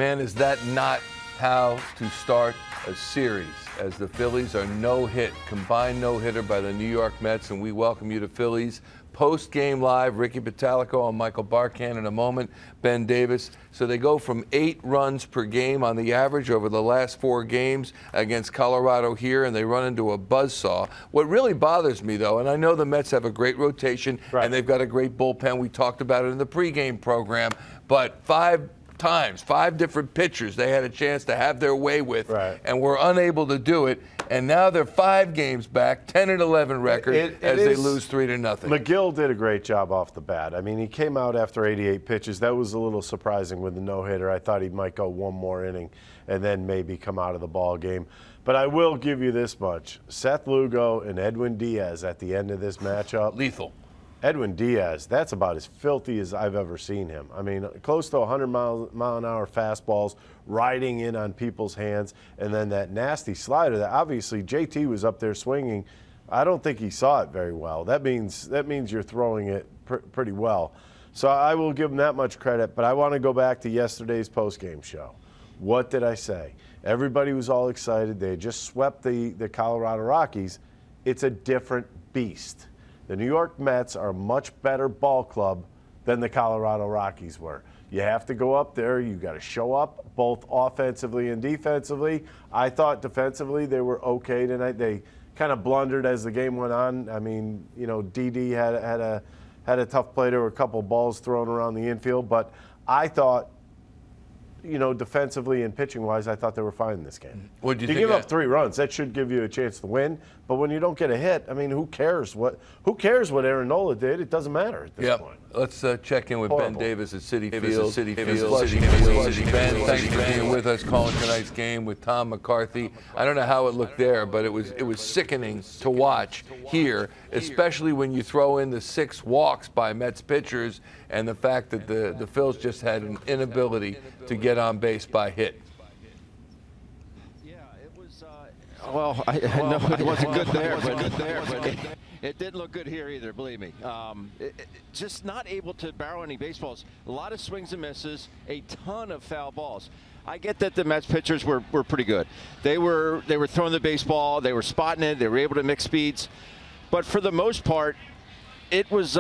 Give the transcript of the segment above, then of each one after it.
Man, is that not how to start a series? As the Phillies are no-hit, combined no-hitter by the New York Mets, and we welcome you to Phillies Postgame Live. Ricky Bottalico and Michael Barkann in a moment, Ben Davis. So they go from 8 runs per game on the average over the last 4 games against Colorado here, and they run into a buzzsaw. What really bothers me, though, and I know the Mets have a great rotation, and they've got a great bullpen. We talked about it in the pregame program, but 5 different pitchers they had a chance to have their way with, and were unable to do it. And now they're 5 games back, 10-11 record as they lose 3-0. McGill did a great job off the bat. I mean, he came out after 88 pitches. That was a little surprising with the no-hitter. I thought he might go one more inning and then maybe come out of the ball game. But I will give you this much. Seth Lugo and Edwin Diaz at the end of this matchup. Lethal. Edwin Diaz, that's about as filthy as I've ever seen him. I mean, close to 100-mile-an-hour fastballs, riding in on people's hands, and then that nasty slider that obviously JT was up there swinging. I don't think he saw it very well. That means you're throwing it pretty well. So I will give him that much credit, but I want to go back to yesterday's postgame show. What did I say? Everybody was all excited. They had just swept the Colorado Rockies. It's a different beast. The New York Mets are a much better ball club than the Colorado Rockies were. You have to go up there. You got to show up both offensively and defensively. I thought defensively they were okay tonight. They kind of blundered as the game went on. I mean, you know, DD had a tough play. There were a couple balls thrown around the infield, but I thought, you know, defensively and pitching-wise, I thought they were fine in this game. What do you think? You give up 3 runs, that should give you a chance to win. But when you don't get a hit, I mean, who cares what Aaron Nola did? It doesn't matter at this point. Let's check in with Ben Davis at Citi Field. Ben, thanks for being with us, calling tonight's game with Tom McCarthy. I don't know how it looked there, but it was sickening to watch here, especially when you throw in the 6 walks by Mets pitchers and the fact that the Phils just had an inability to get on base by hit. Well, I know it wasn't good there, but it didn't look good here either, believe me. Just not able to barrel any baseballs. A lot of swings and misses, a ton of foul balls. I get that the Mets pitchers were pretty good. They were throwing the baseball, they were spotting it, they were able to mix speeds. But for the most part, it was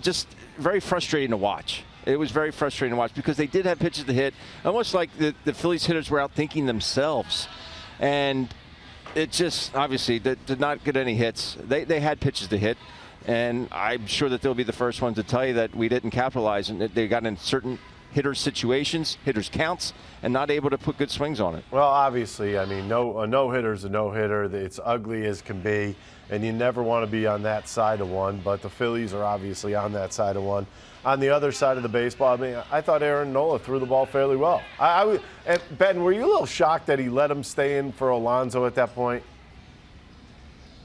just very frustrating to watch. It was very frustrating to watch because they did have pitches to hit, almost like the Phillies hitters were outthinking themselves. And it just obviously did not get any hits. They had pitches to hit, and I'm sure that they'll be the first ones to tell you that we didn't capitalize, and they got in certain hitters situations, hitters counts, and not able to put good swings on it. Well, obviously, I mean, a no-hitter's a no-hitter. It's ugly as can be, and you never want to be on that side of one, but the Phillies are obviously on that side of one. On the other side of the baseball, I mean, I thought Aaron Nola threw the ball fairly well. And Ben, were you a little shocked that he let him stay in for Alonso at that point?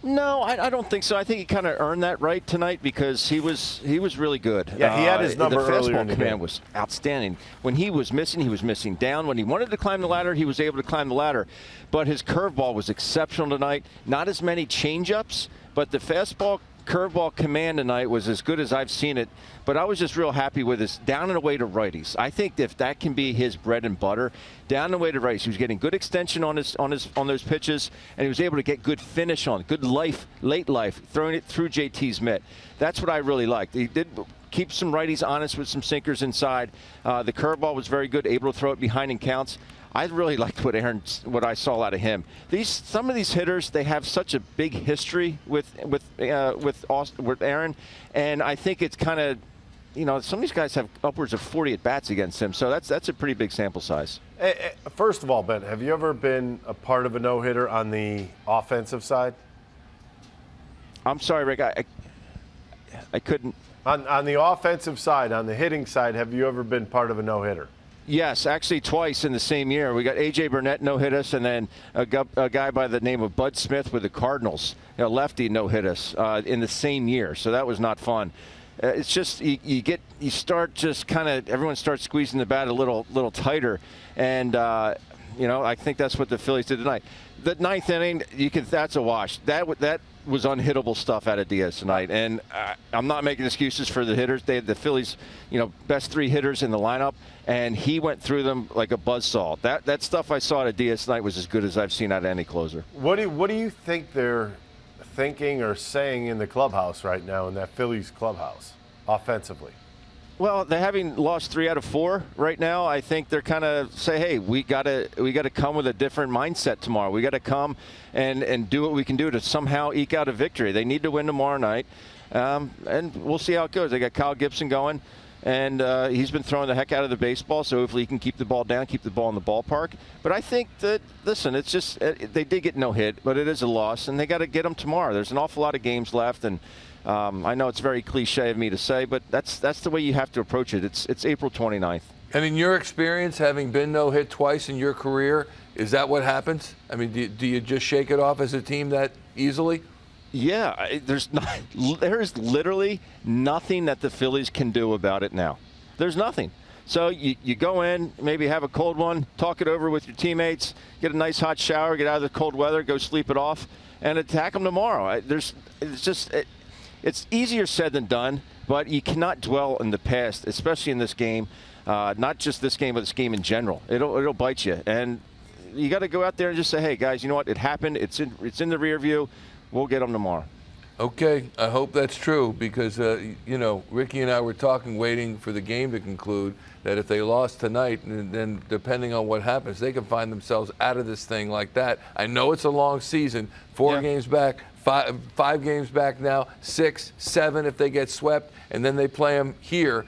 No, I don't think so. I think he kind of earned that right tonight because he was really good. Yeah, he had his number earlier in the game. The fastball command was outstanding. When he was missing down. When he wanted to climb the ladder, he was able to climb the ladder. But his curveball was exceptional tonight. Not as many change-ups, but the fastball curveball command tonight was as good as I've seen it, but I was just real happy with his down and away to righties. I think if that can be his bread and butter, down and away to righties. He was getting good extension on those pitches, and he was able to get good finish on, good late life, throwing it through JT's mitt. That's what I really liked. He did keep some righties honest with some sinkers inside. The curveball was very good, able to throw it behind in counts. I really liked what I saw out of him. Some of these hitters, they have such a big history with Aaron, and I think it's kind of, you know, some of these guys have upwards of 40 at bats against him, so that's a pretty big sample size. First of all, Ben, have you ever been a part of a no-hitter on the offensive side? I'm sorry, Rick, I couldn't. On the offensive side, on the hitting side, have you ever been part of a no-hitter? Yes, actually twice in the same year. We got A.J. Burnett no-hit us, and then a guy by the name of Bud Smith with the Cardinals, a lefty no-hit us in the same year. So that was not fun. It's just you start just kind of everyone starts squeezing the bat a little tighter, and I think that's what the Phillies did tonight. The ninth inning, that's a wash. That was unhittable stuff out of Diaz tonight, and I'm not making excuses for the hitters. They had the Phillies, best 3 hitters in the lineup, and he went through them like a buzzsaw. That stuff I saw out of Diaz tonight was as good as I've seen out of any closer. What do you think they're thinking or saying in the clubhouse right now, in that Phillies clubhouse, offensively? Well, they're having lost 3 out of 4 right now. I think they're kind of say, hey, we gotta come with a different mindset tomorrow. We got to come and do what we can do to somehow eke out a victory. They need to win tomorrow night, and we'll see how it goes. They got Kyle Gibson going, and he's been throwing the heck out of the baseball, so hopefully he can keep the ball down, keep the ball in the ballpark. But I think that, listen, it's just they did get no hit, but it is a loss, and they got to get them tomorrow. There's an awful lot of games left, and I know it's very cliche of me to say, but that's the way you have to approach it. It's April 29th. And in your experience, having been no-hit twice in your career, is that what happens? I mean, do you just shake it off as a team that easily? Yeah, there's literally nothing that the Phillies can do about it now. There's nothing. So you go in, maybe have a cold one, talk it over with your teammates, get a nice hot shower, get out of the cold weather, go sleep it off, and attack them tomorrow. It's easier said than done, but you cannot dwell in the past, especially in this game. Not just this game, but this game in general. It'll bite you, and you got to go out there and just say, "Hey, guys, you know what? It happened. It's in the rear view. We'll get them tomorrow." Okay, I hope that's true because Ricky and I were talking, waiting for the game to conclude, that if they lost tonight, then depending on what happens, they can find themselves out of this thing like that. I know it's a long season, 4 games back. 5 games back now, 6, 7 if they get swept, and then they play them here.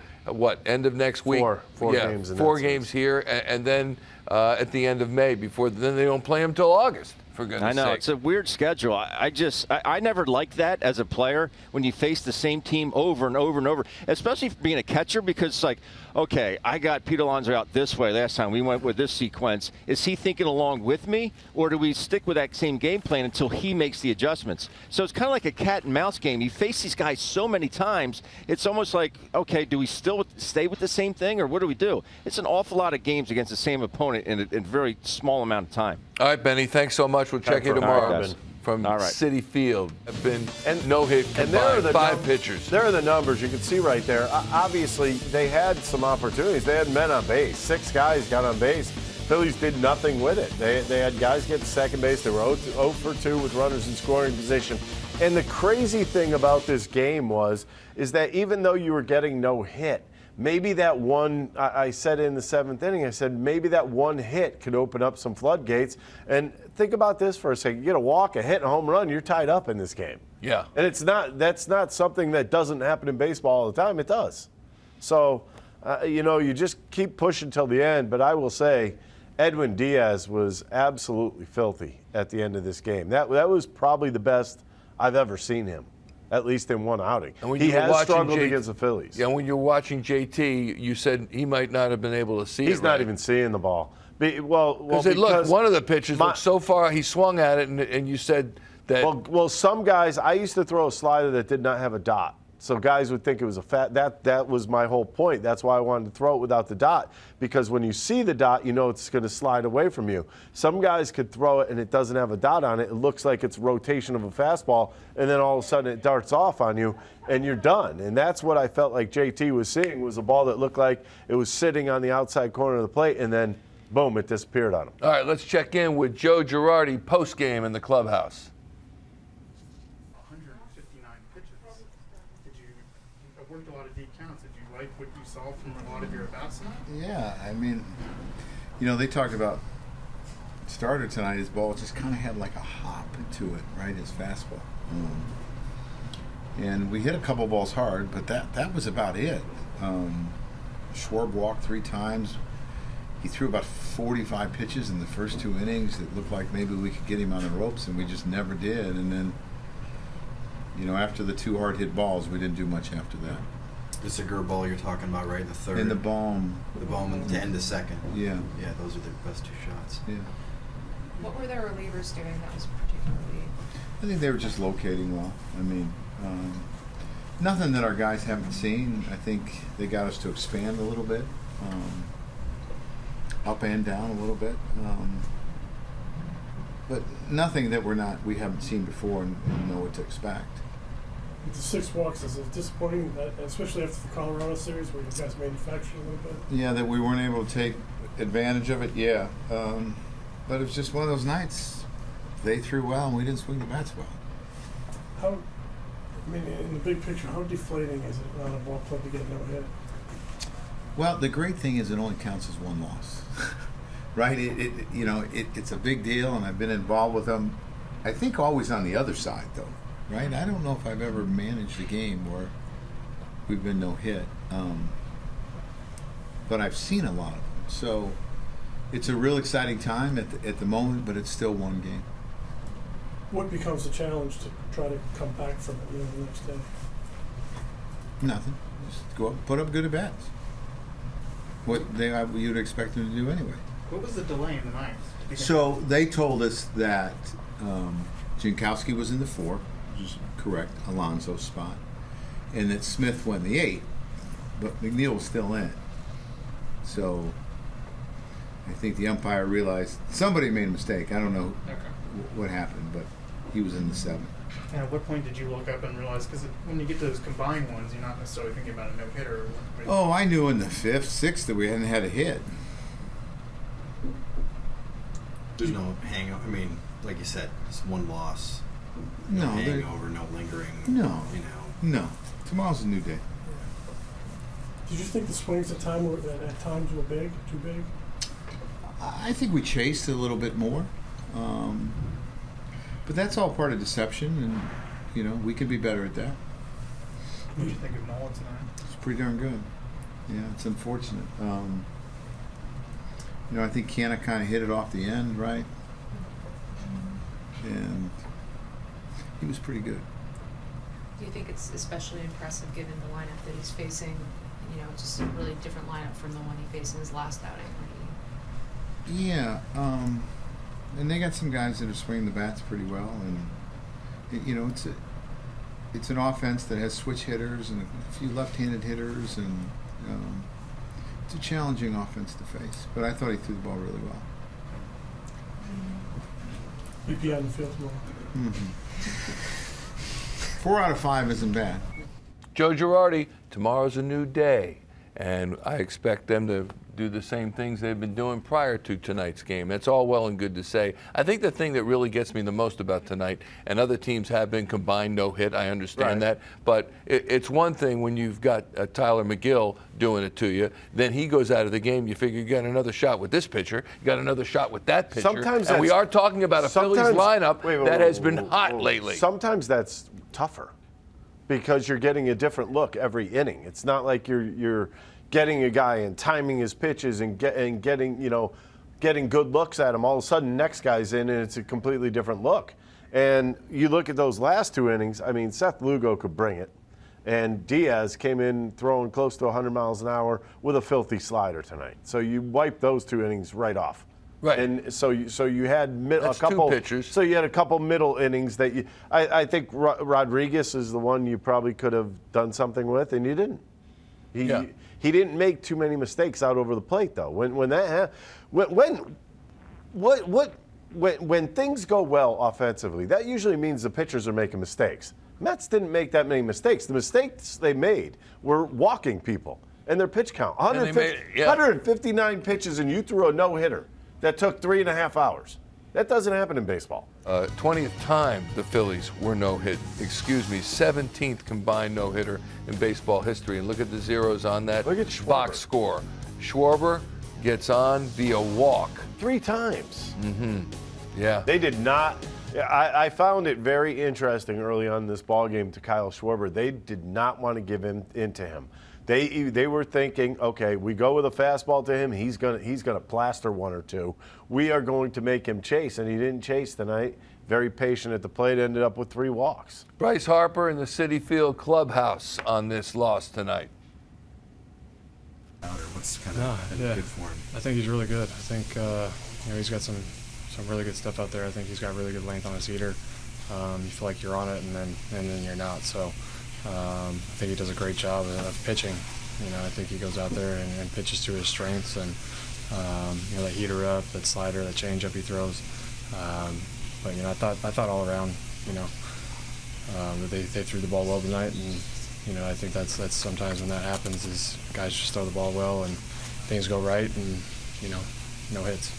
End of next week? 4 games. 4 games here, and then at the end of May. Then they don't play them till August. For goodness' I know sake. it's a weird schedule. I never liked that as a player when you face the same team over and over and over, especially being a catcher, because it's like, okay, I got Pete Alonso out this way last time. We went with this sequence. Is he thinking along with me, or do we stick with that same game plan until he makes the adjustments? So it's kind of like a cat and mouse game. You face these guys so many times, it's almost like, okay, do we still stay with the same thing, or what do we do? It's an awful lot of games against the same opponent in a very small amount of time. All right, Benny, thanks so much. We'll check you tomorrow from Citi Field. Have been no-hit combined, 5 pitchers. There are the numbers you can see right there. Obviously, they had some opportunities. They had men on base. 6 guys got on base. Phillies did nothing with it. They had guys get to second base. They were 0 for 2 with runners in scoring position. And the crazy thing about this game is that even though you were getting no hit, maybe that one, I said in the 7th inning, I said maybe that one hit could open up some floodgates. And think about this for a second. You get a walk, a hit, and a home run, you're tied up in this game. Yeah. And that's not something that doesn't happen in baseball all the time. It does. So, you just keep pushing till the end. But I will say, Edwin Diaz was absolutely filthy at the end of this game. That was probably the best I've ever seen him, at least in one outing. And he has struggled against the Phillies. Yeah, when you're watching JT, you said he might not have been able to see it. He's not even seeing the ball. Because one of the pitches looked so far, he swung at it, and you said that. Well, some guys, I used to throw a slider that did not have a dot. So guys would think it was a that was my whole point. That's why I wanted to throw it without the dot, because when you see the dot, you know it's going to slide away from you. Some guys could throw it and it doesn't have a dot on it. It looks like it's rotation of a fastball, and then all of a sudden it darts off on you, and you're done. And that's what I felt like JT was seeing, was a ball that looked like it was sitting on the outside corner of the plate, and then, boom, it disappeared on him. All right, let's check in with Joe Girardi post-game in the clubhouse. 159 pitches. Worked a lot of deep counts. Did you like what you saw from a lot of your at-bats tonight? Yeah, I mean, they talked about starter tonight. His ball just kind of had like a hop to it, right? His fastball. And we hit a couple balls hard, but that was about it. Schwarb walked 3 times. He threw about 45 pitches in the first 2 innings. It looked like maybe we could get him on the ropes, and we just never did. And then, after the 2 hard-hit balls, we didn't do much after that. The Segura ball you're talking about, right in the 3rd? In the Bohm. The Bohm and to end the 2nd. Yeah. Yeah, those are the best 2 shots. Yeah. What were their relievers doing that was particularly? I think they were just locating well. I mean, nothing that our guys haven't seen. I think they got us to expand a little bit. up and down a little bit. But nothing that we haven't seen before and know what to expect. With the 6 walks, is it disappointing, that, especially after the Colorado series where you guys manufactured a little bit? Yeah, that we weren't able to take advantage of it, yeah. But it was just one of those nights. They threw well and we didn't swing the bats well. How, I mean, in the big picture, how deflating is it on a ball club to get no hit? Well, the great thing is it only counts as 1 loss. Right? It's a big deal, and I've been involved with them, I think always on the other side, though. Right? I don't know if I've ever managed a game where we've been no hit. But I've seen a lot of them. So it's a real exciting time at the moment, but it's still 1 game. What becomes the challenge to try to come back from it, the next day? Nothing. Just go up and put up good at bats. What you'd expect them to do anyway. What was the delay in the ninth? So they told us that Jankowski was in the 4, which is correct, Alonso's spot, and that Smith won the 8, but McNeil was still in. So I think the umpire realized somebody made a mistake. I don't know what happened, but he was in the 7. And at what point did you look up and realize, because when you get to those combined ones, you're not necessarily thinking about a no-hitter. Oh, I knew in the 5th, 6th that we hadn't had a hit. There's no hangover. I mean, like you said, it's 1 loss. No hangover, no lingering. No. No. Tomorrow's a new day. Did you think the swings at times were big, too big? I think we chased a little bit more. But that's all part of deception, and, we could be better at that. What did you think of Nola tonight? It's pretty darn good. Yeah, it's unfortunate. I think Canna kind of hit it off the end, right? And he was pretty good. Do you think it's especially impressive given the lineup that he's facing? Just a really different lineup from the one he faced in his last outing. Yeah, and they got some guys that are swinging the bats pretty well, and it's an offense that has switch hitters and a few left-handed hitters, and it's a challenging offense to face. But I thought he threw the ball really well. You'd be on the field tomorrow. Mm-hmm. 4 out of 5 isn't bad. Joe Girardi, tomorrow's a new day, and I expect them to do the same things they've been doing prior to tonight's game. That's all well and good to say. I think the thing that really gets me the most about tonight, and other teams have been combined no-hit, I understand that, but it's one thing when you've got Tyler McGill doing it to you, then he goes out of the game, you figure you got another shot with this pitcher, you got another shot with that pitcher, and we are talking about a Phillies lineup that has been hot lately. Sometimes that's tougher because you're getting a different look every inning. It's not like you're getting a guy and timing his pitches and getting good looks at him. All of a sudden, next guy's in and it's a completely different look. And you look at those last 2 innings. I mean, Seth Lugo could bring it, and Diaz came in throwing close to 100 miles an hour with a filthy slider tonight. So you wiped those 2 innings right off. Right. And so you had a couple 2 pitchers. So you had a couple middle innings that I think Rodriguez is the one you probably could have done something with, and you didn't. He didn't make too many mistakes out over the plate, though. When things go well offensively, that usually means the pitchers are making mistakes. Mets didn't make that many mistakes. The mistakes they made were walking people and their pitch count. 159 pitches, and you threw a no-hitter that took 3.5 hours. That doesn't happen in baseball. 20th time the Phillies were no-hit. 17th combined no-hitter in baseball history. And look at the zeros on that box score. Schwarber gets on via walk. 3 times. Mm-hmm. Yeah. They did not. I found it very interesting early on in this ballgame to Kyle Schwarber. They did not want to give in to him. They were thinking, okay, we go with a fastball to him, he's gonna plaster 1 or 2. We are going to make him chase, and he didn't chase tonight. Very patient at the plate, ended up with 3 walks. Bryce Harper in the Citi Field clubhouse on this loss tonight. What's kind of good for him? I think he's really good. I think he's got some really good stuff out there. I think he's got really good length on his heater. You feel like you're on it, and then you're not. So. I think he does a great job of pitching. I think he goes out there and pitches to his strengths, and That heater up, that slider, that changeup he throws. But I thought all around, that they threw the ball well tonight, and I think that's sometimes when that happens is guys just throw the ball well and things go right, and no hits.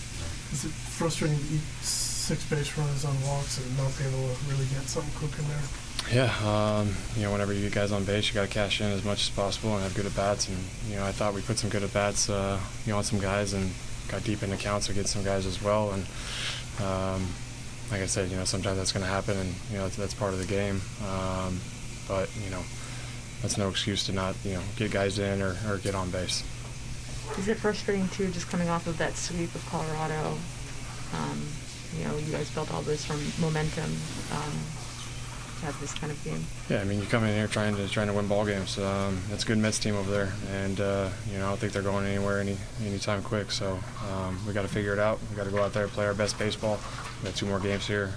Is it frustrating to eat 6 base runners on walks and not be able to really get something cooking there? Yeah, whenever you get guys on base, you got to cash in as much as possible and have good at bats. And I thought we put some good at bats, on some guys, and got deep into counts against some guys as well. And like I said, sometimes that's going to happen, and that's part of the game. But that's no excuse to not get guys in or get on base. Is it frustrating too, just coming off of that sweep of Colorado? You guys built all this from momentum. To have this kind of game. Yeah, you come in here trying to win ball games. It's a good Mets team over there, and I don't think they're going anywhere anytime quick. So we got to figure it out. We got to go out there and play our best baseball. We got 2 more games here.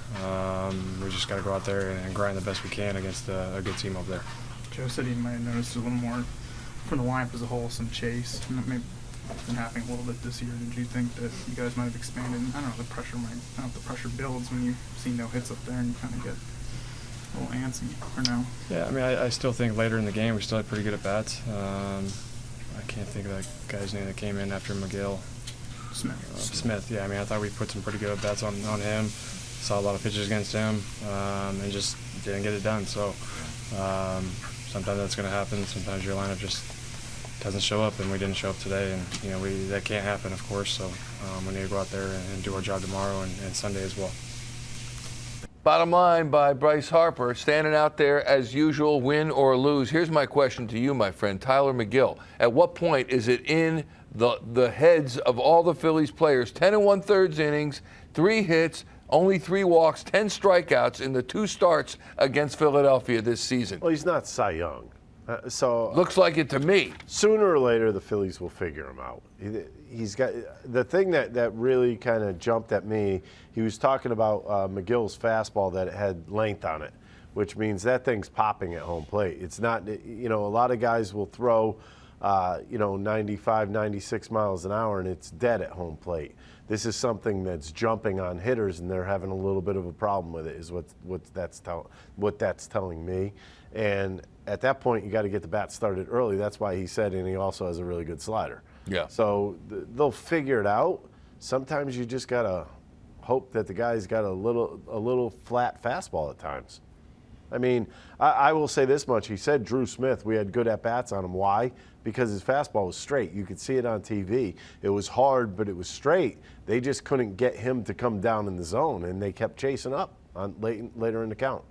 We just got to go out there and grind the best we can against a good team over there. Joe said he might have noticed a little more from the lineup as a whole, some chase. And that may have been happening a little bit this year. Did you think that you guys might have expanded? I don't know, the pressure builds when you see no hits up there and you kind of get a little antsy, or no? Yeah, I still think later in the game we still had pretty good at bats. I can't think of that guy's name that came in after McGill. Smith. Yeah, I thought we put some pretty good at bats on him. Saw a lot of pitches against him, and just didn't get it done. So sometimes that's going to happen. Sometimes your lineup just doesn't show up, and we didn't show up today. And that can't happen, of course. So we need to go out there and do our job tomorrow and Sunday as well. Bottom line by Bryce Harper, standing out there as usual, win or lose. Here's my question to you, my friend, Tyler McGill. At what point is it in the heads of all the Phillies players, 10 1/3 innings, 3 hits, only 3 walks, 10 strikeouts in the 2 starts against Philadelphia this season? Well, he's not Cy Young. So looks like it to me. Sooner or later, the Phillies will figure him out. He's got the thing that really kind of jumped at me. He was talking about McGill's fastball that had length on it, which means that thing's popping at home plate. It's not, a lot of guys will throw, 95, 96 miles an hour, and it's dead at home plate. This is something that's jumping on hitters, and they're having a little bit of a problem with it, is what that's telling me. And at that point, you got to get the bat started early. That's why he said, and he also has a really good slider. Yeah. So they'll figure it out. Sometimes you just got to hope that the guy's got a little flat fastball at times. I will say this much. He said Drew Smith, we had good at-bats on him. Why? Because his fastball was straight. You could see it on TV. It was hard, but it was straight. They just couldn't get him to come down in the zone, and they kept chasing up later in the count.